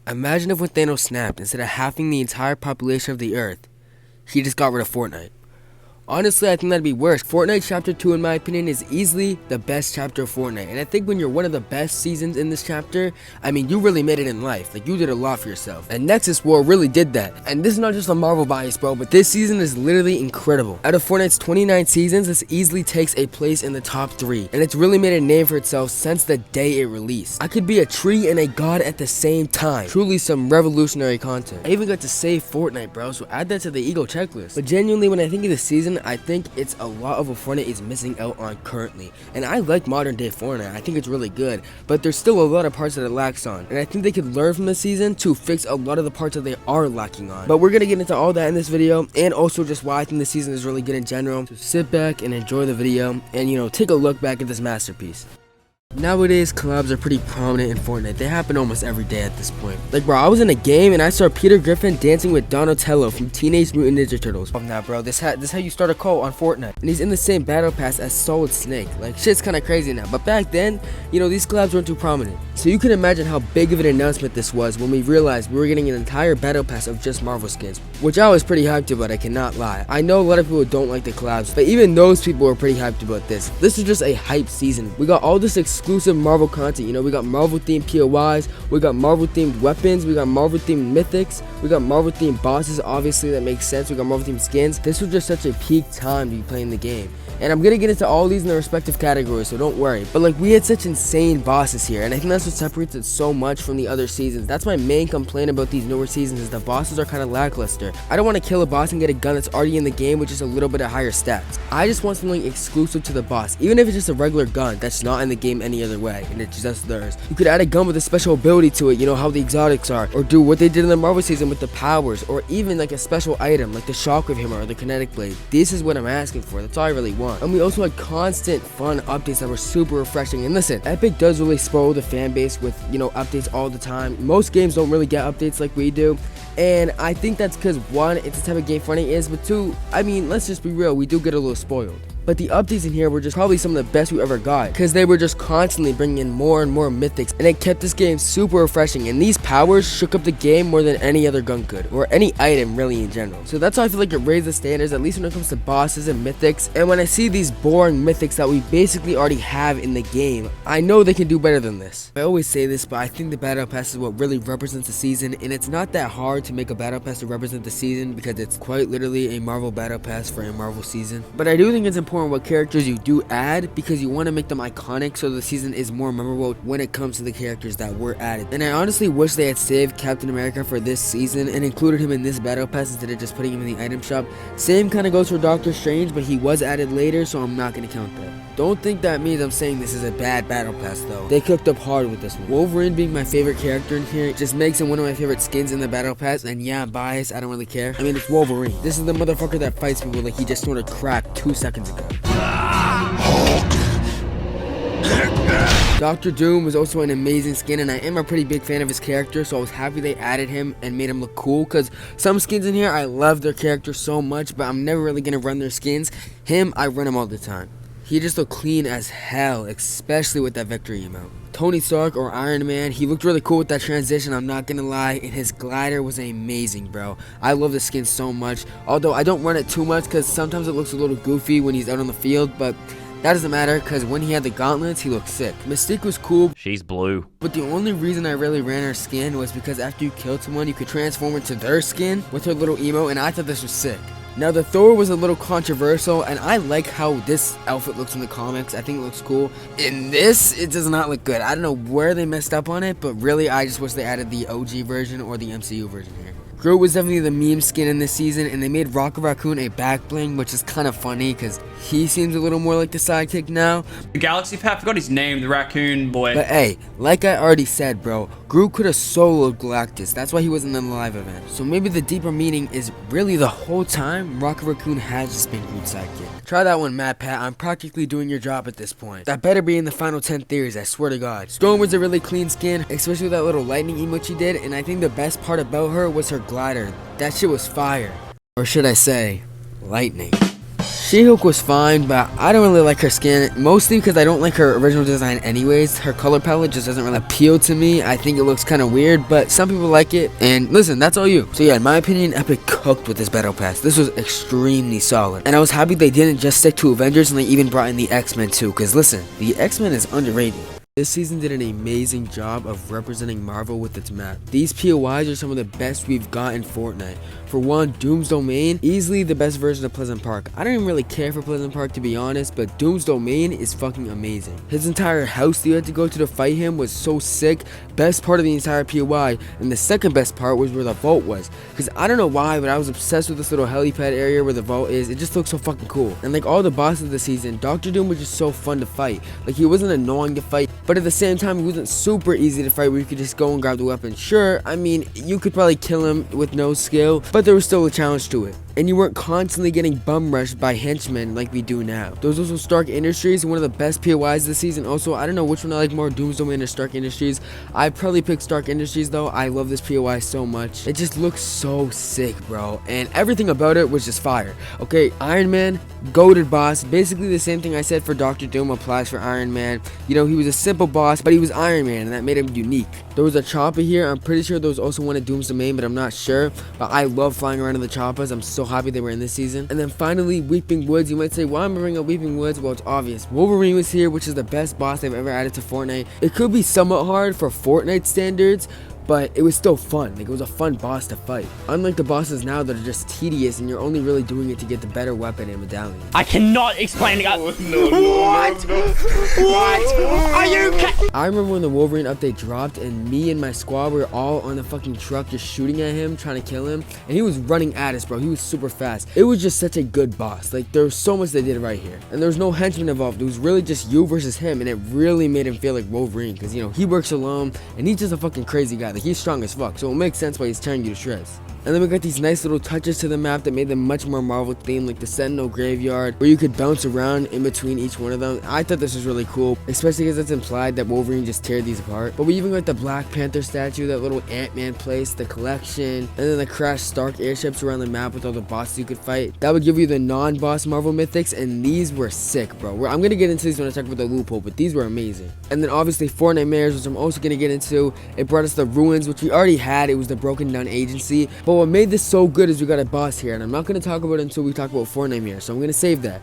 Imagine if when Thanos snapped, instead of halving the entire population of the Earth, he just got rid of Fortnite. Honestly, I think that'd be worse. Fortnite Chapter 2, in my opinion, is easily the best chapter of Fortnite. And I think when you're one of the best seasons in this chapter, I mean, you really made it in life. Like, you did a lot for yourself. And Nexus War really did that. And this is not just a Marvel bias, bro, but this season is literally incredible. Out of Fortnite's 29 seasons, this easily takes a place in the top 3. And it's really made a name for itself since the day it released. I could be a tree and a god at the same time. Truly some revolutionary content. I even got to save Fortnite, bro, so add that to the ego checklist. But genuinely, when I think of the season, I think it's a lot of what Fortnite is missing out on currently. And I like modern day Fortnite, I think it's really good, but there's still a lot of parts that it lacks on. And I think they could learn from the season to fix a lot of the parts that they are lacking on. But we're gonna get into all that in this video, and also just why I think the season is really good in general. So sit back and enjoy the video, and take a look back at this masterpiece. Nowadays, collabs are pretty prominent in Fortnite. They happen almost every day at this point. Like, bro, I was in a game and I saw Peter Griffin dancing with Donatello from Teenage Mutant Ninja Turtles. Oh, nah, bro, this how you start a cult on Fortnite. And he's in the same battle pass as Solid Snake. Like, shit's kind of crazy now. But back then, these collabs weren't too prominent. So you can imagine how big of an announcement this was when we realized we were getting an entire battle pass of just Marvel skins, which I was pretty hyped about, I cannot lie. I know a lot of people don't like the collabs, but even those people were pretty hyped about this. This is just a hype season. We got all this exclusive Marvel content, we got Marvel themed POIs, we got Marvel themed weapons, we got Marvel themed mythics, we got Marvel themed bosses, obviously that makes sense, we got Marvel themed skins. This was just such a peak time to be playing the game. And I'm gonna get into all these in their respective categories, so don't worry. But like, we had such insane bosses here, and I think that's what separates it so much from the other seasons. That's my main complaint about these newer seasons, is the bosses are kind of lackluster. I don't want to kill a boss and get a gun that's already in the game with just a little bit of higher stats. I just want something exclusive to the boss, even if it's just a regular gun that's not in the game any other way, and it's just theirs. You could add a gun with a special ability to it, how the exotics are, or do what they did in the Marvel season with the powers, or even like a special item like the shockwave hammer or the kinetic blade. This is what I'm asking for. That's all I really want. And we also had constant fun updates that were super refreshing. And listen, Epic does really spoil the fan base with updates all the time. Most games don't really get updates like we do, and I think that's because, one, it's the type of game Fortnite is, but two, I mean, let's just be real, we do get a little spoiled. But the updates in here were just probably some of the best we ever got, because they were just constantly bringing in more and more mythics, and it kept this game super refreshing. And these powers shook up the game more than any other gun could, or any item really in general. So that's why I feel like it raised the standards, at least when it comes to bosses and mythics. And when I see these boring mythics that we basically already have in the game, I know they can do better than this. I always say this, but I think the battle pass is what really represents the season, and it's not that hard to make a battle pass to represent the season, because it's quite literally a Marvel battle pass for a Marvel season. But I do think it's important what characters you do add, because you want to make them iconic so the season is more memorable when it comes to the characters that were added. And I honestly wish they had saved Captain America for this season and included him in this battle pass instead of just putting him in the item shop. Same kind of goes for Doctor Strange, but he was added later, so I'm not going to count that. Don't think that means I'm saying this is a bad battle pass though. They cooked up hard with this one. Wolverine being my favorite character in here just makes him one of my favorite skins in the battle pass, and yeah, I'm biased, I don't really care. I mean, it's Wolverine. This is the motherfucker that fights people like he just snorted crack 2 seconds ago. Doctor Doom was also an amazing skin, and I am a pretty big fan of his character, so I was happy they added him and made him look cool, because some skins in here, I love their character so much, but I'm never really going to run their skins. Him, I run him all the time. He just looked clean as hell, especially with that victory emote. Tony Stark or Iron Man, he looked really cool with that transition, I'm not gonna lie, and his glider was amazing, bro. I love the skin so much, although I don't run it too much because sometimes it looks a little goofy when he's out on the field, but that doesn't matter because when he had the gauntlets, he looked sick. Mystique was cool. She's blue. But the only reason I really ran her skin was because after you killed someone, you could transform into their skin with her little emote, and I thought this was sick. Now, the Thor was a little controversial, and I like how this outfit looks in the comics. I think it looks cool. In this, it does not look good. I don't know where they messed up on it, but really, I just wish they added the OG version or the MCU version here. Groot was definitely the meme skin in this season, and they made Rocket Raccoon a back bling, which is kind of funny because he seems a little more like the sidekick now. The Galaxy Pat, I forgot his name, the raccoon boy. But hey, like I already said, bro, Groot could have soloed Galactus. That's why he wasn't in the live event. So maybe the deeper meaning is really the whole time Rocket Raccoon has just been Groot's sidekick. Try that one, Matt Pat. I'm practically doing your job at this point. That better be in the final 10 theories, I swear to God. Storm was a really clean skin, especially with that little lightning emote she did, and I think the best part about her was her glider. That shit was fire. Or should I say, lightning. She-Hulk was fine, but I don't really like her skin, mostly because I don't like her original design anyways. Her color palette just doesn't really appeal to me. I think it looks kind of weird, but some people like it, and listen, that's all you. So yeah, in my opinion, Epic cooked with this battle pass. This was extremely solid, and I was happy they didn't just stick to Avengers and they even brought in the X-Men too, because listen, the X-Men is underrated. This season did an amazing job of representing Marvel with its map. These POIs are some of the best we've got in Fortnite. For one, Doom's Domain, easily the best version of Pleasant Park. I don't even really care for Pleasant Park to be honest, but Doom's Domain is fucking amazing. His entire house that you had to go to fight him was so sick. Best part of the entire POI, and the second best part was where the vault was. Because I don't know why, but I was obsessed with this little helipad area where the vault is. It just looks so fucking cool. And like all the bosses of the season, Dr. Doom was just so fun to fight. Like he wasn't annoying to fight, but at the same time, he wasn't super easy to fight where you could just go and grab the weapon. Sure, I mean, you could probably kill him with no skill, but there was still a challenge to it. And you weren't constantly getting bum rushed by henchmen like we do now. There was also Stark Industries, one of the best POIs this season. Also, I don't know which one I like more, Doom's Domain or Stark Industries. I'd probably pick Stark Industries though. I love this POI so much. It just looks so sick, bro. And everything about it was just fire. Okay, Iron Man, goated boss. Basically the same thing I said for Dr. Doom applies for Iron Man. You know, he was a simple boss, but he was Iron Man, and that made him unique. There was a chopper here. I'm pretty sure there was also one at Doom's Domain, but I'm not sure. But I love flying around in the choppers. I'm so happy they were in this season. And then finally, Weeping Woods. You might say, why am I bringing up Weeping Woods? Well, it's obvious. Wolverine was here, which is the best boss they've ever added to Fortnite. It could be somewhat hard for Fortnite standards, but it was still fun. Like, it was a fun boss to fight. Unlike the bosses now that are just tedious and you're only really doing it to get the better weapon and medallion. I cannot explain it. No, What? What? Are you I remember when the Wolverine update dropped and me and my squad were all on the fucking truck just shooting at him, trying to kill him, and he was running at us, bro. He was super fast. It was just such a good boss. Like, there was so much they did right here. And there was no henchman involved. It was really just you versus him, and it really made him feel like Wolverine because, you know, he works alone and he's just a fucking crazy guy. Like, he's strong as fuck, so it makes sense why he's tearing you to shreds. And then we got these nice little touches to the map that made them much more Marvel themed, like the Sentinel Graveyard, where you could bounce around in between each one of them. I thought this was really cool, especially because it's implied that Wolverine just teared these apart. But we even got the Black Panther statue, that little Ant-Man place, the collection, and then the crashed Stark airships around the map with all the bosses you could fight. That would give you the non-boss Marvel Mythics, and these were sick, bro. I'm gonna get into these when I talk about the loophole, but these were amazing. And then obviously Fortnite Mares, which I'm also gonna get into. It brought us the Ruins, which we already had. It was the broken down agency, but what made this so good is we got a boss here, and I'm not going to talk about it until we talk about Fortnite here, so I'm going to save that.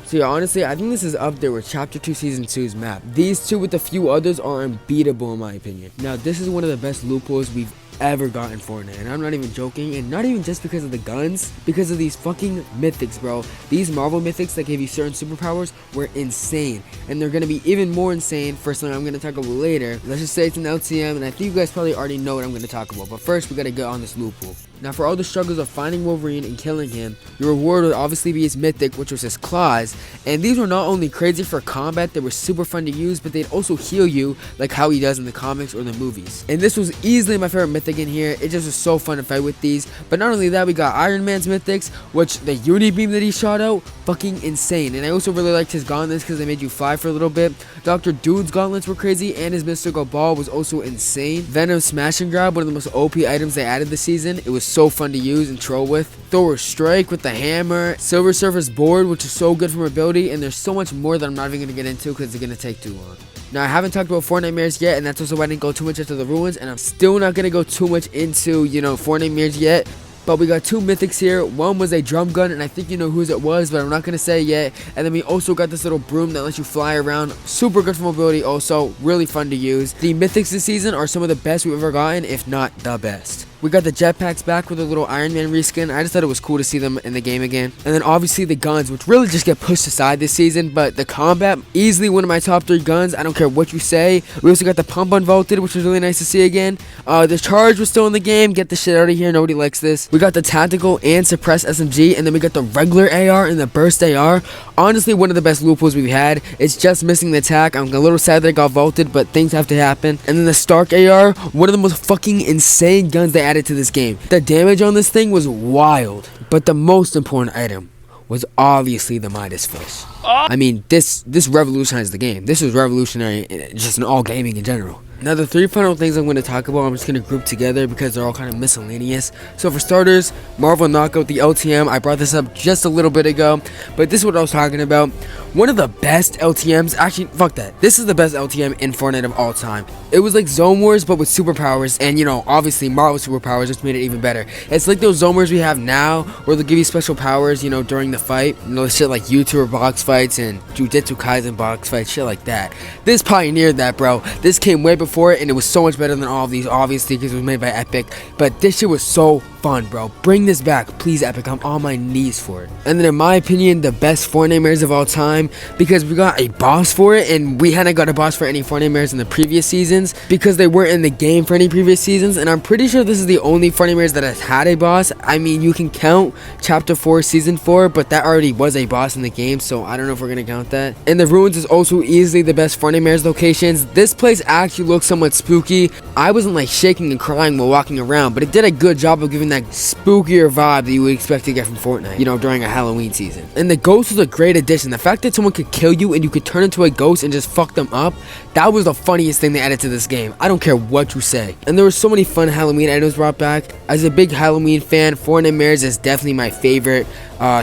So yeah, honestly, I think this is up there with Chapter 2 Season 2's map. These two with a few others are unbeatable in my opinion. Now, this is one of the best loopholes we've ever got in Fortnite, and I'm not even joking, and not even just because of the guns, because of these fucking mythics, bro. These Marvel mythics that give you certain superpowers were insane, and they're gonna be even more insane for something I'm gonna talk about later. Let's just say it's an LTM, and I think you guys probably already know what I'm gonna talk about, but first we gotta get on this loophole. Now, for all the struggles of finding Wolverine and killing him, your reward would obviously be his mythic, which was his claws. And these were not only crazy for combat, they were super fun to use, but they'd also heal you like how he does in the comics or the movies. And this was easily my favorite mythic in here. It just was so fun to fight with these. But not only that, we got Iron Man's mythics, which the uni beam that he shot out, fucking insane. And I also really liked his gauntlets because they made you fly for a little bit. Dr. Dude's gauntlets were crazy, and his mystical ball was also insane. Venom's smash and grab, one of the most OP items they added this season. It was so fun to use and troll with. Thor's strike with the hammer, Silver Surfer's board, which is so good for mobility, and there's so much more that I'm not even gonna get into because it's gonna take too long. Now, I haven't talked about Fortnite Mares yet, and that's also why I didn't go too much into the ruins, and I'm still not gonna go too much into, you know, Fortnite Mares yet. But we got two mythics here. One was a drum gun, and I think you know whose it was, but I'm not going to say it yet. And then we also got this little broom that lets you fly around. Super good for mobility also. Really fun to use. The mythics this season are some of the best we've ever gotten, if not the best. We got the jetpacks back with a little Iron Man reskin. I just thought it was cool to see them in the game again. And then obviously the guns, which really just get pushed aside this season. But the combat, easily one of my top 3 guns. I don't care what you say. We also got the pump unvaulted, which was really nice to see again. The charge was still in the game. Get the shit out of here. Nobody likes this. We got the tactical and suppressed SMG. And then we got the regular AR and the burst AR. Honestly, one of the best loopholes we've had. It's just missing the attack. I'm a little sad that it got vaulted, but things have to happen. And then the Stark AR, one of the most fucking insane guns they added to this game. The damage on this thing was wild, but the most important item was obviously the Midas fish. I mean, this revolutionized the game. This was revolutionary just in all gaming in general. Now the 3 final things I'm going to talk about, I'm just going to group together because they're all kind of miscellaneous. So for starters, Marvel Knockout, the LTM. I brought this up just a little bit ago, but this is what I was talking about. One of the best LTMs, actually, fuck that. This is the best LTM in Fortnite of all time. It was like Zone Wars, but with superpowers, and obviously Marvel superpowers just made it even better. It's like those Zone Wars we have now, where they'll give you special powers, during the fight. Shit like YouTuber box fights and Jujutsu Kaisen box fights, shit like that. This pioneered that, bro. This came way before it, and it was so much better than all of these, obviously, because it was made by Epic. But this shit was so fun, bro. Bring this back, please, Epic. I'm on my knees for it. And then, in my opinion, the best Fortnitemares of all time, because we got a boss for it, and we hadn't got a boss for any Fortnitemares in the previous seasons, because they weren't in the game for any previous seasons. And I'm pretty sure this is the only Fortnitemares that has had a boss. I mean, you can count Chapter 4, Season 4, but that already was a boss in the game, so I don't know if we're gonna count that. And the Ruins is also easily the best Fortnitemares locations. This place actually looks somewhat spooky. I wasn't like shaking and crying while walking around, but it did a good job of giving that spookier vibe that you would expect to get from Fortnite, during a Halloween season. And the ghost was a great addition. The fact that someone could kill you and you could turn into a ghost and just fuck them up, that was the funniest thing they added to this game. I don't care what you say. And there were so many fun Halloween items brought back. As a big Halloween fan, Fortnitemares is definitely my favorite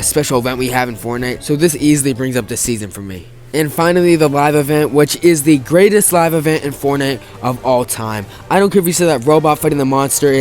special event we have in Fortnite, so this easily brings up this season for me. And finally, the live event, which is the greatest live event in Fortnite of all time. I don't care if you said that robot fighting the monster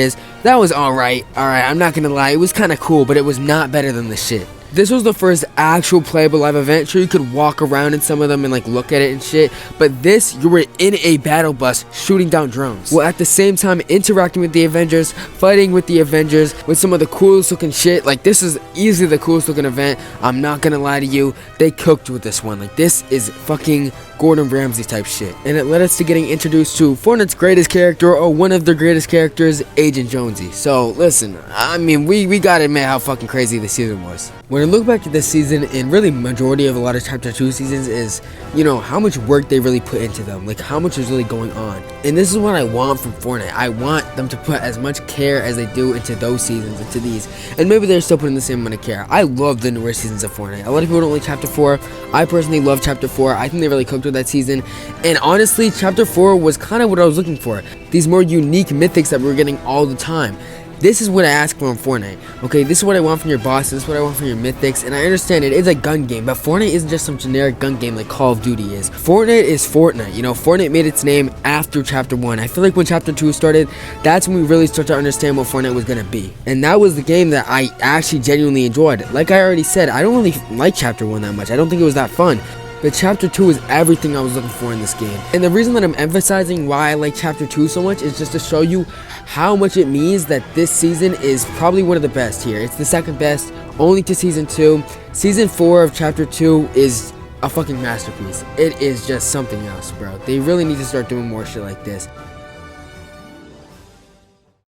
that was alright, I'm not gonna lie, it was kinda cool, but it was not better than the shit. This was the first actual playable live event. Sure, you could walk around in some of them and like look at it and shit, but this, you were in a battle bus shooting down drones, while at the same time interacting with the Avengers, fighting with the Avengers with some of the coolest looking shit. Like, this is easily the coolest looking event. I'm not gonna lie to you, they cooked with this one. Like, this is fucking Gordon Ramsay type shit. And it led us to getting introduced to Fortnite's greatest character, or one of their greatest characters, Agent Jonesy. So listen, I mean, we gotta admit how fucking crazy this season was. When I look back at this season, and really majority of a lot of Chapter 2 seasons, is, how much work they really put into them, like how much is really going on. And this is what I want from Fortnite. I want them to put as much care as they do into those seasons, into these, and maybe they're still putting the same amount of care. I love the newer seasons of Fortnite. A lot of people don't like Chapter 4. I personally love Chapter 4. I think they really cooked with that season, and honestly, Chapter 4 was kind of what I was looking for. These more unique mythics that we're getting all the time. This is what I ask for in Fortnite. Okay, this is what I want from your bosses, this is what I want from your mythics, and I understand it is a gun game, but Fortnite isn't just some generic gun game like Call of Duty is. Fortnite is Fortnite, Fortnite made its name after Chapter 1. I feel like when Chapter 2 started, that's when we really start to understand what Fortnite was gonna be. And that was the game that I actually genuinely enjoyed. Like I already said, I don't really like Chapter 1 that much. I don't think it was that fun. But Chapter 2 is everything I was looking for in this game. And the reason that I'm emphasizing why I like Chapter 2 so much is just to show you how much it means that this season is probably one of the best here. It's the second best, only to Season 2. Season 4 of Chapter 2 is a fucking masterpiece. It is just something else, bro. They really need to start doing more shit like this.